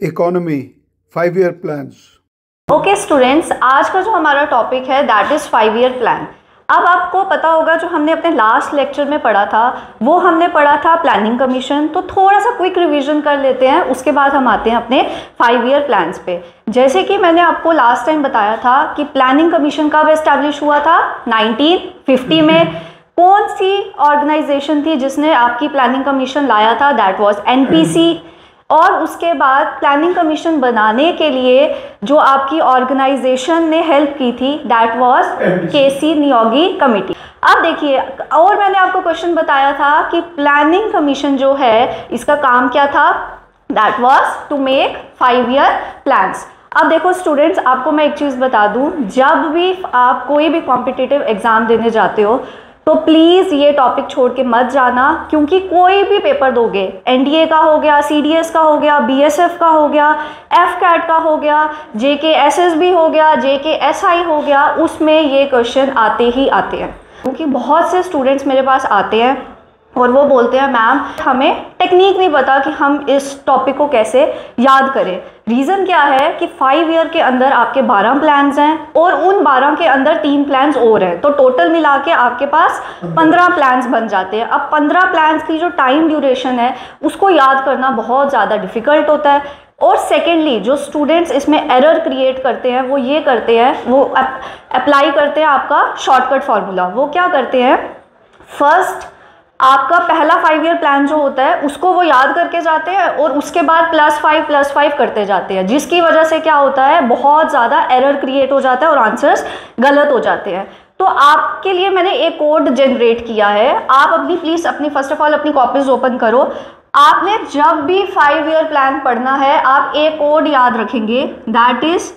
Economy 5 year plans. Okay students, आज का जो हमारा टॉपिक है दैट इज़ 5 ईयर प्लान। अब आपको पता होगा जो हमने अपने लास्ट लेक्चर में पढ़ा था वो हमने पढ़ा था प्लानिंग कमीशन। तो थोड़ा सा क्विक रिवीजन कर लेते हैं, उसके बाद हम आते हैं अपने 5 ईयर प्लान्स पे। जैसे कि मैंने आपको लास्ट टाइम बताया था कि प्लानिंग कमीशन कब एस्टैब्लिश हुआ था, 1950 में। कौन सी ऑर्गेनाइजेशन थी जिसने आपकी प्लानिंग कमीशन लाया था, दैट वाज एनपीसी। और उसके बाद प्लानिंग कमीशन बनाने के लिए जो आपकी ऑर्गेनाइजेशन ने हेल्प की थी that was KC Neogy committee. अब देखिए, और मैंने आपको क्वेश्चन बताया था कि प्लानिंग कमीशन जो है इसका काम क्या था, that was to make 5 year plans. अब देखो स्टूडेंट्स, आपको मैं एक चीज़ बता दूं, जब भी आप कोई भी कॉम्पिटिटिव एग्जाम देने जाते हो तो प्लीज़ ये टॉपिक छोड़ के मत जाना, क्योंकि कोई भी पेपर दोगे, एनडीए का हो गया, सीडीएस का हो गया, बीएसएफ का हो गया, एफकैट का हो गया, जेके एसएसबी हो गया, जेके एसआई हो गया, उसमें ये क्वेश्चन आते ही आते हैं। क्योंकि बहुत से स्टूडेंट्स मेरे पास आते हैं और वो बोलते हैं मैम हमें टेक्निक नहीं पता कि हम इस टॉपिक को कैसे याद करें। रीज़न क्या है कि 5 ईयर के अंदर आपके 12 प्लान्स हैं और उन 12 के अंदर 3 प्लान्स और हैं, तो टोटल मिला के आपके पास 15 प्लान्स बन जाते हैं। अब 15 प्लान्स की जो टाइम ड्यूरेशन है उसको याद करना बहुत ज़्यादा डिफ़िकल्ट होता है। और सेकेंडली जो स्टूडेंट्स इसमें एरर क्रिएट करते हैं वो ये करते हैं, वो अप्लाई करते हैं आपका शॉर्टकट फार्मूला। वो क्या करते हैं, फर्स्ट आपका पहला 5 ईयर प्लान जो होता है उसको वो याद करके जाते हैं और उसके बाद +5 करते जाते हैं, जिसकी वजह से क्या होता है, बहुत ज़्यादा एरर क्रिएट हो जाता है और आंसर्स गलत हो जाते हैं। तो आपके लिए मैंने एक कोड जनरेट किया है, आप अपनी प्लीज़ अपनी फर्स्ट ऑफ ऑल अपनी कॉपीज ओपन करो। आपने जब भी 5 ईयर प्लान पढ़ना है आप एक कोड याद रखेंगे, दैट इज़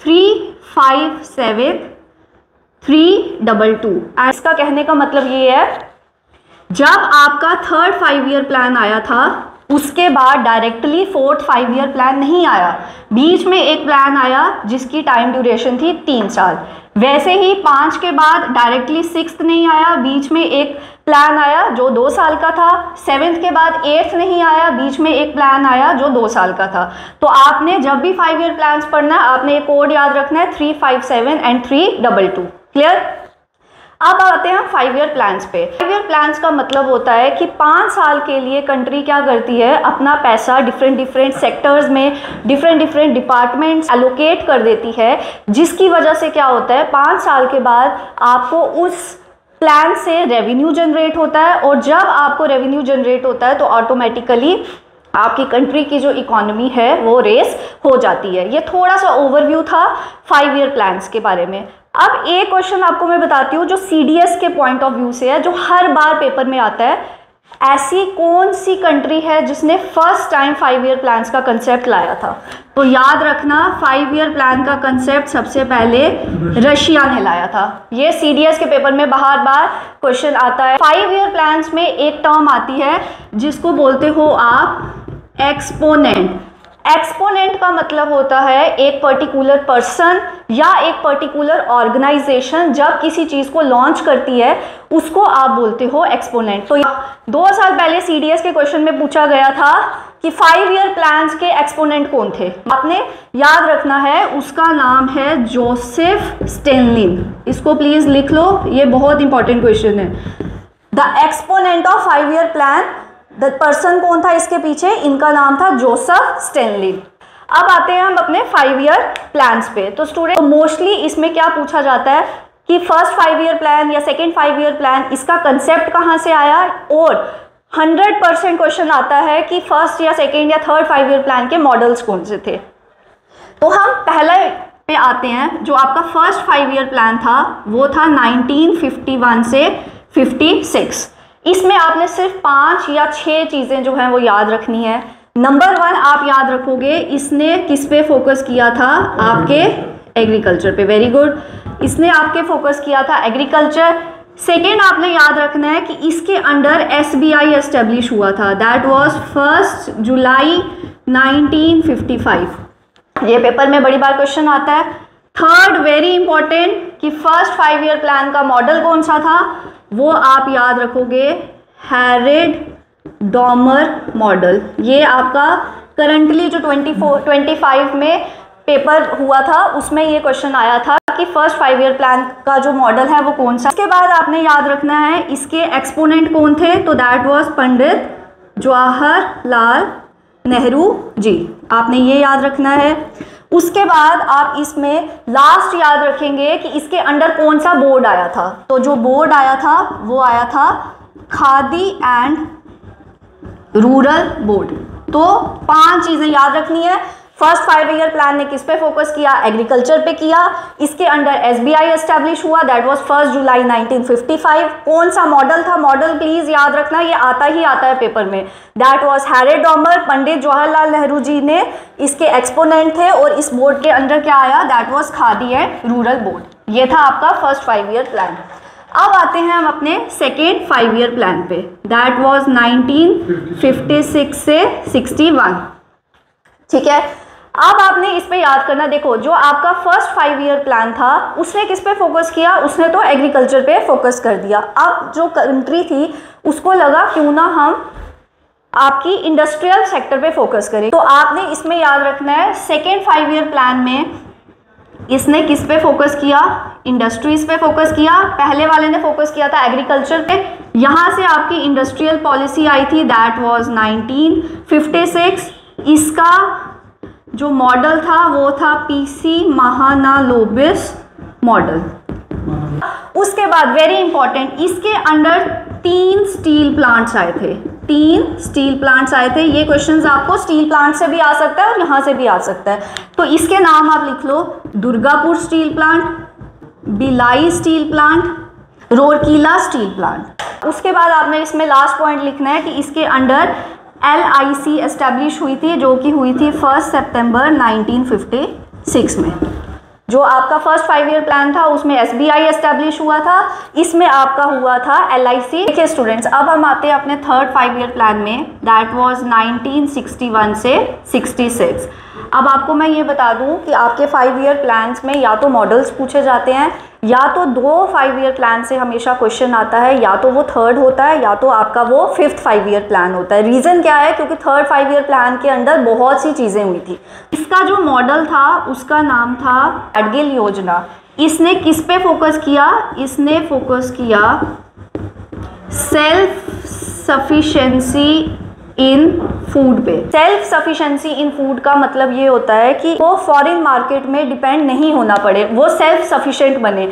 357322। इसका कहने का मतलब ये है, जब आपका 3rd 5 ईयर प्लान आया था उसके बाद डायरेक्टली 4th 5 ईयर प्लान नहीं आया, बीच में एक प्लान आया जिसकी टाइम ड्यूरेशन थी 3 साल। वैसे ही 5 के बाद डायरेक्टली 6th नहीं आया, बीच में एक प्लान आया जो 2 साल का था। 7th के बाद 8th नहीं आया, बीच में एक प्लान आया जो 2 साल का था। तो आपने जब भी 5 ईयर प्लान्स पढ़ना है आपने एक कोड याद रखना है, 357 एंड 322। क्लियर? अब आते हैं 5 ईयर प्लान्स पे। 5 ईयर प्लान्स का मतलब होता है कि 5 साल के लिए कंट्री क्या करती है, अपना पैसा डिफरेंट सेक्टर्स में डिफरेंट डिपार्टमेंट्स एलोकेट कर देती है, जिसकी वजह से क्या होता है 5 साल के बाद आपको उस प्लान से रेवेन्यू जनरेट होता है। और जब आपको रेवेन्यू जनरेट होता है तो ऑटोमेटिकली आपकी कंट्री की जो इकोनॉमी है वो रेस हो जाती है। ये थोड़ा सा ओवरव्यू था 5 ईयर प्लान्स के बारे में। अब एक क्वेश्चन आपको मैं बताती हूँ जो सीडीएस के पॉइंट ऑफ व्यू से है, जो हर बार पेपर में आता है। ऐसी कौन सी कंट्री है जिसने फर्स्ट टाइम 5 ईयर प्लान्स का कंसेप्ट लाया था? तो याद रखना, 5 ईयर प्लान का कंसेप्ट सबसे पहले रशिया ने लाया था। ये सीडीएस के पेपर में बार बार क्वेश्चन आता है। 5 ईयर प्लान्स में एक टर्म आती है जिसको बोलते हो आप एक्सपोनेंट। एक्सपोनेंट का मतलब होता है एक पर्टिकुलर पर्सन या एक पर्टिकुलर ऑर्गेनाइजेशन जब किसी चीज़ को लॉन्च करती है उसको आप बोलते हो एक्सपोनेंट। तो 2 साल पहले सीडीएस के क्वेश्चन में पूछा गया था कि 5 ईयर प्लान्स के एक्सपोनेंट कौन थे। आपने याद रखना है, उसका नाम है जोसेफ स्टेनलिन। इसको प्लीज़ लिख लो, ये बहुत इंपॉर्टेंट क्वेश्चन है। The exponent of 5 year plan, the person कौन था इसके पीछे, इनका नाम था जोसेफ स्टेनलिन। अब आते हैं हम अपने 5 ईयर प्लान्स पे। तो स्टूडेंट मोस्टली इसमें क्या पूछा जाता है कि फर्स्ट 5 ईयर प्लान या सेकेंड 5 ईयर प्लान, इसका कंसेप्ट कहाँ से आया, और 100% क्वेश्चन आता है कि फर्स्ट या सेकेंड या थर्ड 5 ईयर प्लान के मॉडल्स कौन से थे। तो हम पहले पे आते हैं, जो आपका फर्स्ट 5 ईयर प्लान था वो था 1951 से 56। इसमें आपने सिर्फ 5 या 6 चीज़ें जो हैं वो याद रखनी है। नंबर 1 आप याद रखोगे, इसने किस पे फोकस किया था, आपके एग्रीकल्चर पे। वेरी गुड, इसने आपके फोकस किया था एग्रीकल्चर। सेकेंड आपने याद रखना है कि इसके अंडर एसबीआई एस्टेब्लिश हुआ था, दैट वाज 1 जुलाई 1955। ये पेपर में बड़ी बार क्वेश्चन आता है। थर्ड वेरी इंपॉर्टेंट कि फर्स्ट 5 ईयर प्लान का मॉडल कौन सा था, वो आप याद रखोगे हैरेड डॉमर मॉडल। ये आपका करंटली जो 25 में पेपर हुआ था उसमें ये क्वेश्चन आया था कि फर्स्ट 5 ईयर प्लान का जो मॉडल है वो कौन सा। इसके बाद आपने याद रखना है इसके एक्सपोनेंट कौन थे, तो दैट वाज पंडित जवाहरलाल नेहरू जी, आपने ये याद रखना है। उसके बाद आप इसमें लास्ट याद रखेंगे कि इसके अंडर कौन सा बोर्ड आया था, तो जो बोर्ड आया था वो आया था खादी एंड रूरल बोर्ड। तो 5 चीज़ें याद रखनी है। फर्स्ट 5 ईयर प्लान ने किस पे फोकस किया, एग्रीकल्चर पे किया। इसके अंडर एसबीआई एस्टैब्लिश हुआ, दैट वाज 1 जुलाई 1955। कौन सा मॉडल था, मॉडल प्लीज याद रखना, ये आता है पेपर में, that was हैरे Domar. Pandit Jawaharlal Nehru ji ने इसके एक्सपोनेंट थे और इस बोर्ड के अंडर क्या आया, that was khadi and rural board. ये था आपका फर्स्ट 5 ईयर प्लान। अब आते हैं हम अपने सेकेंड 5 ईयर प्लान पे, दैट वाज 1956 से 61। ठीक है, अब आपने इस पे याद करना, देखो जो आपका फर्स्ट 5 ईयर प्लान था उसने किस पे फोकस किया, उसने तो एग्रीकल्चर पे फोकस कर दिया। अब जो कंट्री थी उसको लगा क्यों ना हम आपकी इंडस्ट्रियल सेक्टर पे फोकस करें, तो आपने इसमें याद रखना है सेकेंड 5 ईयर प्लान में इसने किस पे फोकस किया, इंडस्ट्रीज पे फोकस किया। पहले वाले ने फोकस किया था एग्रीकल्चर पे, यहाँ से आपकी इंडस्ट्रियल पॉलिसी आई थी, दैट वाज 1956। इसका जो मॉडल था वो था पीसी महानालोबिस मॉडल। उसके बाद वेरी इंपॉर्टेंट, इसके अंडर 3 स्टील प्लांट्स आए थे, 3 स्टील प्लांट्स आए थे। ये क्वेश्चंस आपको स्टील प्लांट से भी आ सकता है और यहाँ से भी आ सकता है, तो इसके नाम आप लिख लो, Durgapur steel plant, Bhilai steel plant, Rourkela steel plant. उसके बाद आपने इसमें लास्ट पॉइंट लिखना है कि इसके अंडर LIC एस्टैब्लिश हुई थी, जो कि हुई थी 1 सितंबर 1956 में। जो आपका फर्स्ट 5 ईयर प्लान था उसमें SBI एस्टैब्लिश हुआ था, इसमें आपका हुआ था LIC। देखिए स्टूडेंट्स, अब हम आते हैं अपने थर्ड 5 ईयर प्लान में, दैट वाज 1961 से 66। अब आपको मैं ये बता दूं कि आपके 5 ईयर प्लान्स में या तो मॉडल्स पूछे जाते हैं, या तो 2 5 ईयर प्लान से हमेशा क्वेश्चन आता है, या तो वो थर्ड होता है या तो आपका वो 5th 5 ईयर प्लान होता है। रीज़न क्या है, क्योंकि थर्ड 5 ईयर प्लान के अंदर बहुत सी चीज़ें हुई थी। इसका जो मॉडल था उसका नाम था गाडगिल योजना। इसने किस पे फोकस किया, इसने फोकस किया सेल्फ सफिशिएंसी इन फूड पे। सेल्फ सफिशिएंसी इन फूड का मतलब ये होता है कि वो फॉरेन मार्केट में डिपेंड नहीं होना पड़े, वो सेल्फ सफिशिएंट बने।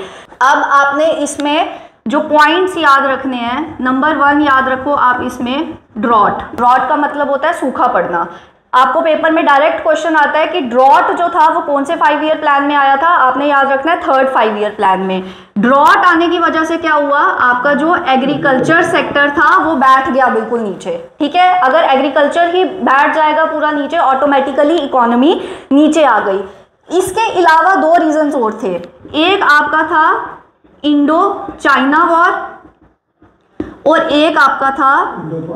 अब आपने इसमें जो पॉइंट्स याद रखने हैं, नंबर 1 याद रखो आप इसमें ड्रॉट। ड्रॉट का मतलब होता है सूखा पड़ना। आपको पेपर में डायरेक्ट क्वेश्चन आता है कि ड्रॉट जो था वो कौन से 5 ईयर प्लान में आया था, आपने याद रखना है थर्ड 5 ईयर प्लान में। ड्रॉट आने की वजह से क्या हुआ, आपका जो एग्रीकल्चर सेक्टर था वो बैठ गया बिल्कुल नीचे। ठीक है, अगर एग्रीकल्चर ही बैठ जाएगा पूरा नीचे, ऑटोमेटिकली इकोनॉमी नीचे आ गई। इसके अलावा 2 रीजंस और थे, एक आपका था इंडो चाइना वॉर और एक आपका था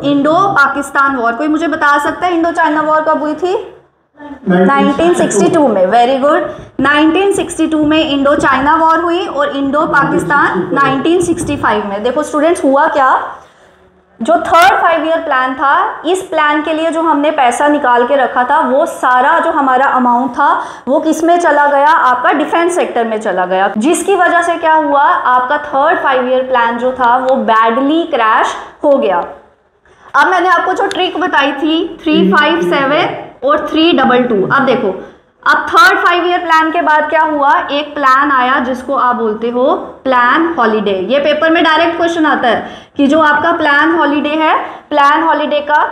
इंडो पाकिस्तान वॉर। कोई मुझे बता सकता है इंडो चाइना वॉर कब हुई थी? 1962 में। वेरी गुड, 1962 में इंडो चाइना वॉर हुई और इंडो पाकिस्तान 1965 में। देखो स्टूडेंट्स, हुआ क्या, जो थर्ड 5 ईयर प्लान था, इस प्लान के लिए जो हमने पैसा निकाल के रखा था वो सारा जो हमारा अमाउंट था वो किस में चला गया, आपका डिफेंस सेक्टर में चला गया, जिसकी वजह से क्या हुआ, आपका थर्ड 5 ईयर प्लान जो था वो बैडली क्रैश हो गया। अब मैंने आपको जो ट्रिक बताई थी 357 और 322, अब देखो, अब थर्ड 5 ईयर प्लान के बाद क्या हुआ, एक प्लान आया जिसको आप बोलते हो प्लान हॉलीडे। ये पेपर में डायरेक्ट क्वेश्चन आता है कि जो आपका प्लान हॉलीडे है, प्लान हॉलीडे का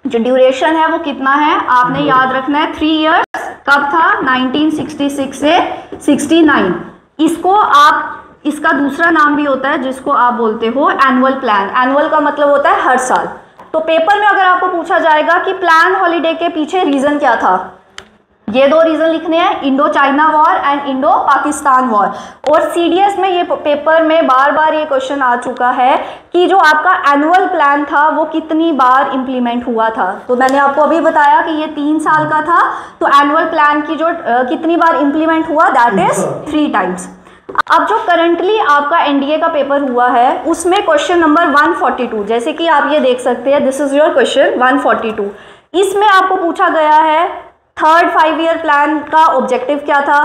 जो ड्यूरेशन है वो कितना है, आपने याद रखना है 3 इयर्स। कब था, 1966 से 69। इसको आप, इसका दूसरा नाम भी होता है जिसको आप बोलते हो एनुअल प्लान। एनुअल का मतलब होता है हर साल। तो पेपर में अगर आपको पूछा जाएगा कि प्लान हॉलीडे के पीछे रीजन क्या था, ये 2 रीजन लिखने हैं, Indo China war and Indo Pakistan war. और सीडीएस में ये पेपर में बार बार ये क्वेश्चन आ चुका है कि जो आपका एनुअल प्लान था वो कितनी बार इंप्लीमेंट हुआ था। तो मैंने आपको अभी बताया कि ये 3 साल का था, तो एनुअल प्लान की जो कितनी बार इंप्लीमेंट हुआ, दैट इज 3 टाइम्स। अब जो करंटली आपका एनडीए का पेपर हुआ है उसमें क्वेश्चन नंबर 142, जैसे कि आप ये देख सकते हैं, दिस इज योर क्वेश्चन 142। इसमें आपको पूछा गया है थर्ड 5 ईयर प्लान का ऑब्जेक्टिव क्या था,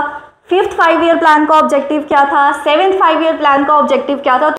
फिफ्थ 5 ईयर प्लान का ऑब्जेक्टिव क्या था, सेवेंथ 5 ईयर प्लान का ऑब्जेक्टिव क्या था।